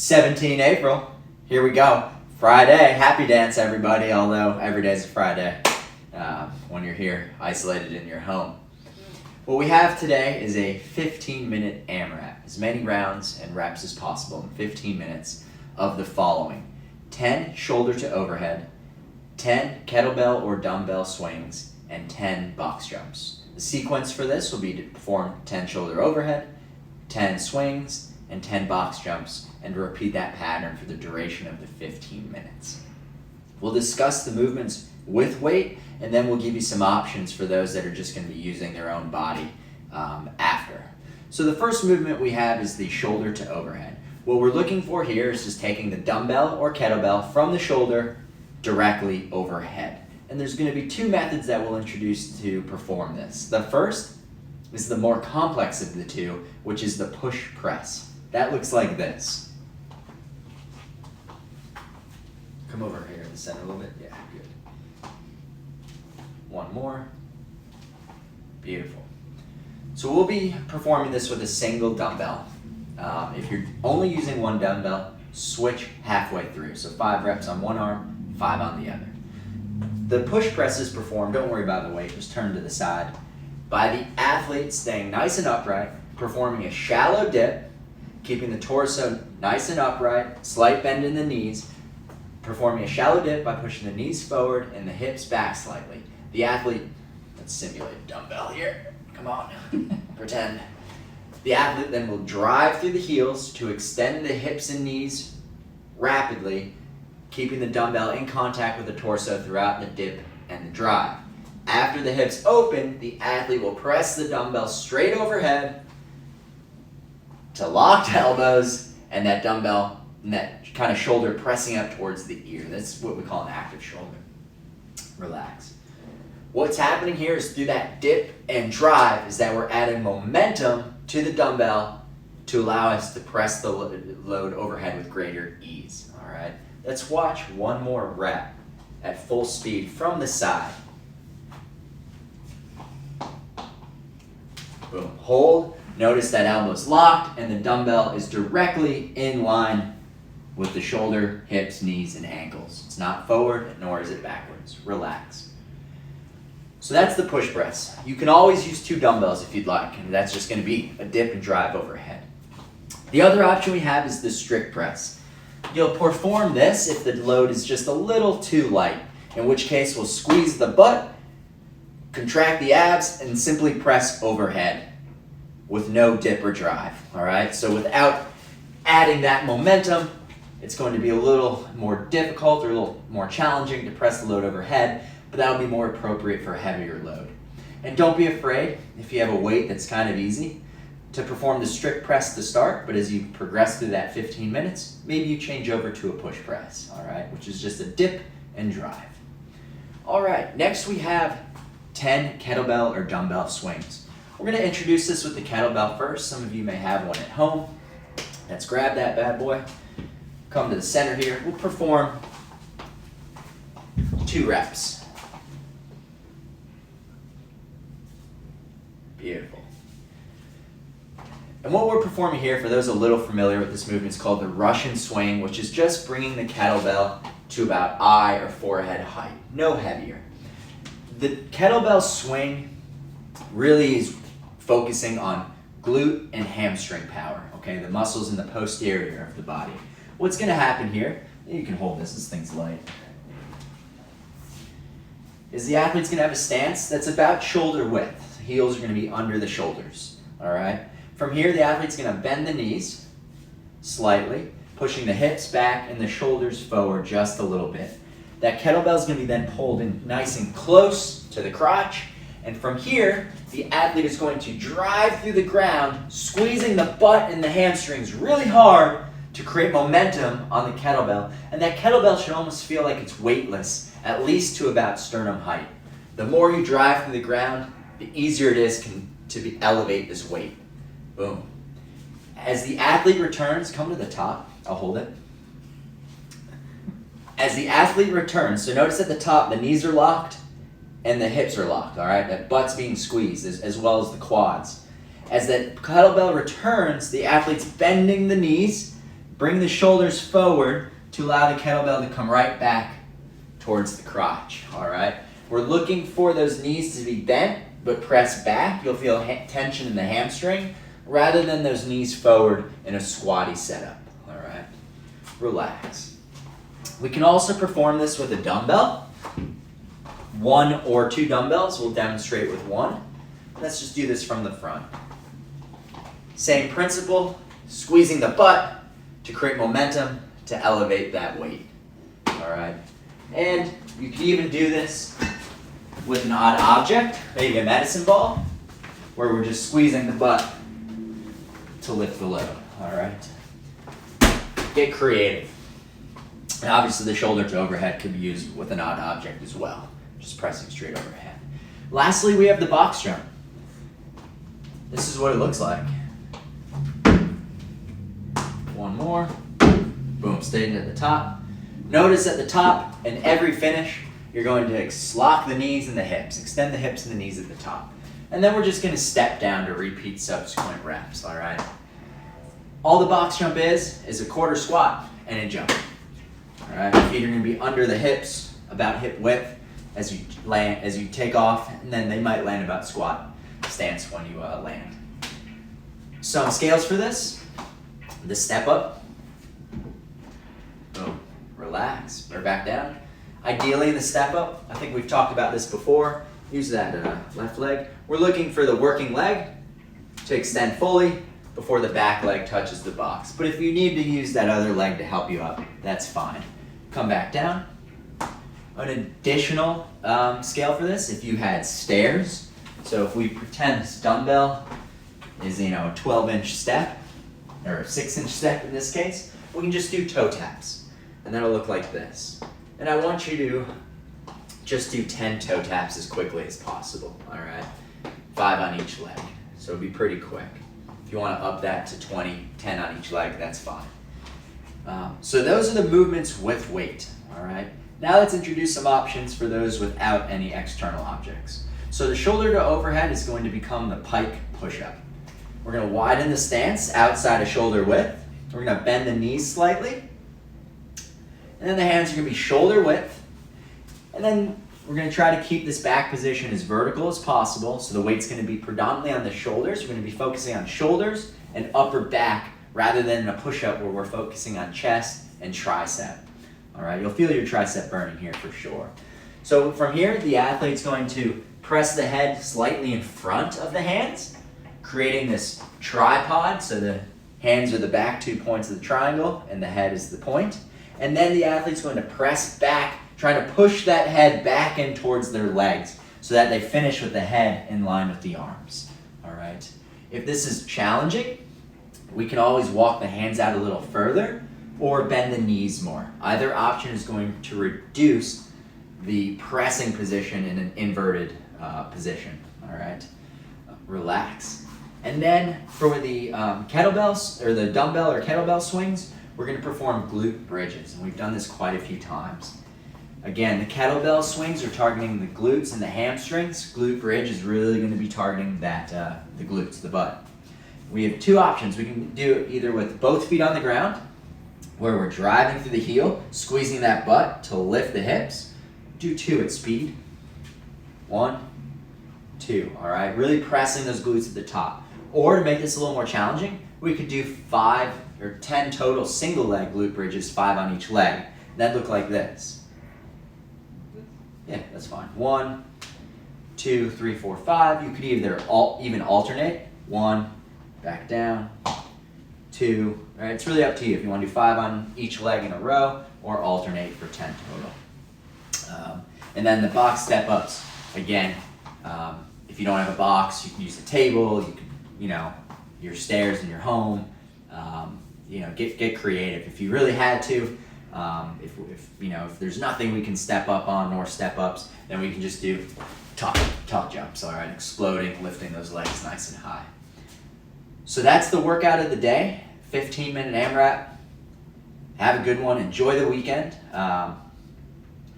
17 April. Here we go. Friday. Happy dance, everybody, although every day is a Friday when you're here isolated in your home. What we have today is a 15-minute AMRAP, as many rounds and reps as possible in 15 minutes of the following: 10 shoulder to overhead, 10 kettlebell or dumbbell swings, and 10 box jumps. The sequence for this will be to perform 10 shoulder overhead, 10 swings, and 10 box jumps, and to repeat that pattern for the duration of the 15 minutes. We'll discuss the movements with weight, and then we'll give you some options for those that are just going to be using their own body after. So the first movement we have is the shoulder to overhead. What we're looking for here is just taking the dumbbell or kettlebell from the shoulder directly overhead. And there's going to be two methods that we'll introduce to perform this. The first is the more complex of the two, which is the push press. That looks like this. Come over here in the center a little bit. Yeah, good. One more. Beautiful. So we'll be performing this with a single dumbbell. If you're only using one dumbbell, switch halfway through. So 5 reps on one arm, 5 on the other. The push press is performed, don't worry about the weight, just turn to the side, by the athlete staying nice and upright, performing a shallow dip, keeping the torso nice and upright, slight bend in the knees, performing a shallow dip by pushing the knees forward and the hips back slightly. The athlete, let's simulate a dumbbell here, come on, pretend. The athlete then will drive through the heels to extend the hips and knees rapidly, keeping the dumbbell in contact with the torso throughout the dip and the drive. After the hips open, the athlete will press the dumbbell straight overhead to locked elbows, and that dumbbell and that kind of shoulder pressing up towards the ear. That's what we call an active shoulder. Relax. What's happening here is through that dip and drive is that we're adding momentum to the dumbbell to allow us to press the load overhead with greater ease. All right. Let's watch one more rep at full speed from the side. Boom. Hold. Notice that elbow's locked and the dumbbell is directly in line with the shoulder, hips, knees, and ankles. It's not forward, nor is it backwards. Relax. So that's the push press. You can always use 2 dumbbells if you'd like, and that's just going to be a dip and drive overhead. The other option we have is the strict press. You'll perform this if the load is just a little too light, in which case we'll squeeze the butt, contract the abs, and simply press overhead with no dip or drive. All right, so without adding that momentum, it's going to be a little more difficult or a little more challenging to press the load overhead, but that'll be more appropriate for a heavier load. And don't be afraid if you have a weight that's kind of easy to perform the strict press to start, but as you progress through that 15 minutes, maybe you change over to a push press, all right, which is just a dip and drive. All right, next we have 10 kettlebell or dumbbell swings. We're going to introduce this with the kettlebell first. Some of you may have one at home. Let's grab that bad boy. Come to the center here. We'll perform 2 reps. Beautiful. And what we're performing here, for those a little familiar with this movement, is called the Russian swing, which is just bringing the kettlebell to about eye or forehead height, no heavier. The kettlebell swing really is focusing on glute and hamstring power, okay, the muscles in the posterior of the body. What's going to happen here, you can hold this thing's light, is the athlete's going to have a stance that's about shoulder width. The heels are going to be under the shoulders, all right? From here, the athlete's going to bend the knees slightly, pushing the hips back and the shoulders forward just a little bit. That kettlebell is going to be then pulled in nice and close to the crotch, and from here, the athlete is going to drive through the ground, squeezing the butt and the hamstrings really hard to create momentum on the kettlebell. And that kettlebell should almost feel like it's weightless, at least to about sternum height. The more you drive through the ground, the easier it is to elevate this weight. Boom. As the athlete returns, come to the top. I'll hold it. As the athlete returns, so notice at the top, the knees are locked and the hips are locked, all right? That butt's being squeezed as well as the quads. As that kettlebell returns, the athlete's bending the knees, bring the shoulders forward to allow the kettlebell to come right back towards the crotch, all right? We're looking for those knees to be bent, but press back. You'll feel tension in the hamstring, rather than those knees forward in a squatty setup, all right? Relax. We can also perform this with a dumbbell. 1 or 2 dumbbells. We'll demonstrate with 1. Let's just do this from the front. Same principle, squeezing the butt to create momentum to elevate that weight, all right? And you can even do this with an odd object, maybe a medicine ball, where we're just squeezing the butt to lift the load, all right? Get creative. And obviously the shoulder to overhead could be used with an odd object as well, just pressing straight overhead. Lastly, we have the box jump. This is what it looks like. 1 more, boom, staying at the top. Notice at the top, in every finish, you're going to lock the knees and the hips, extend the hips and the knees at the top. And then we're just gonna step down to repeat subsequent reps, all right? All the box jump is a quarter squat and a jump. All right, your feet are gonna be under the hips, about hip width as you land, as you take off, and then they might land about squat stance when you land. Some scales for this: the step up, boom, relax, or back down. Ideally, the step up, I think we've talked about this before. Use that left leg. We're looking for the working leg to extend fully before the back leg touches the box. But if you need to use that other leg to help you up, that's fine. Come back down. An additional scale for this, if you had stairs, so if we pretend this dumbbell is, you know, a 12-inch step, or a 6-inch step in this case, we can just do toe taps, and that'll look like this. And I want you to just do 10 toe taps as quickly as possible, all right? 5 on each leg, so it'll be pretty quick. If you want to up that to 20, 10 on each leg, that's fine. So those are the movements with weight, all right? Now let's introduce some options for those without any external objects. So the shoulder to overhead is going to become the pike push-up. We're going to widen the stance outside of shoulder width. We're going to bend the knees slightly. And then the hands are going to be shoulder width. And then we're going to try to keep this back position as vertical as possible. So the weight's going to be predominantly on the shoulders. We're going to be focusing on shoulders and upper back rather than in a push-up where we're focusing on chest and tricep. All right, you'll feel your tricep burning here for sure. So from here, the athlete's going to press the head slightly in front of the hands, creating this tripod. So the hands are the back 2 points of the triangle and the head is the point. And then the athlete's going to press back, trying to push that head back in towards their legs so that they finish with the head in line with the arms. All right. If this is challenging, we can always walk the hands out a little further or bend the knees more. Either option is going to reduce the pressing position in an inverted position. All right. Relax. And then for the kettlebells, or the dumbbell or kettlebell swings, we're going to perform glute bridges, and we've done this quite a few times. Again, the kettlebell swings are targeting the glutes and the hamstrings. Glute bridge is really going to be targeting that the glutes, the butt. We have 2 options. We can do it either with both feet on the ground, where we're driving through the heel, squeezing that butt to lift the hips. Do 2 at speed. 1, 2, all right? Really pressing those glutes at the top. Or to make this a little more challenging, we could do 5 or 10 total single leg glute bridges, 5 on each leg. That'd look like this. Yeah, that's fine. 1, 2, 3, 4, 5. You could either even alternate. 1, back down. 2, all right? It's really up to you if you want to do 5 on each leg in a row or alternate for 10 total. And then the box step ups. Again, if you don't have a box, you can use a table. You can, you know, your stairs in your home. You know, get creative. If you really had to, if there's nothing we can step up on nor step ups, then we can just do top jumps. All right, exploding, lifting those legs nice and high. So that's the workout of the day. 15-minute AMRAP. Have a good one. Enjoy the weekend.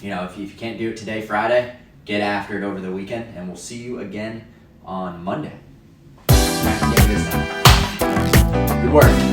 If you can't do it today, Friday, get after it over the weekend, and we'll see you again on Monday. Good work.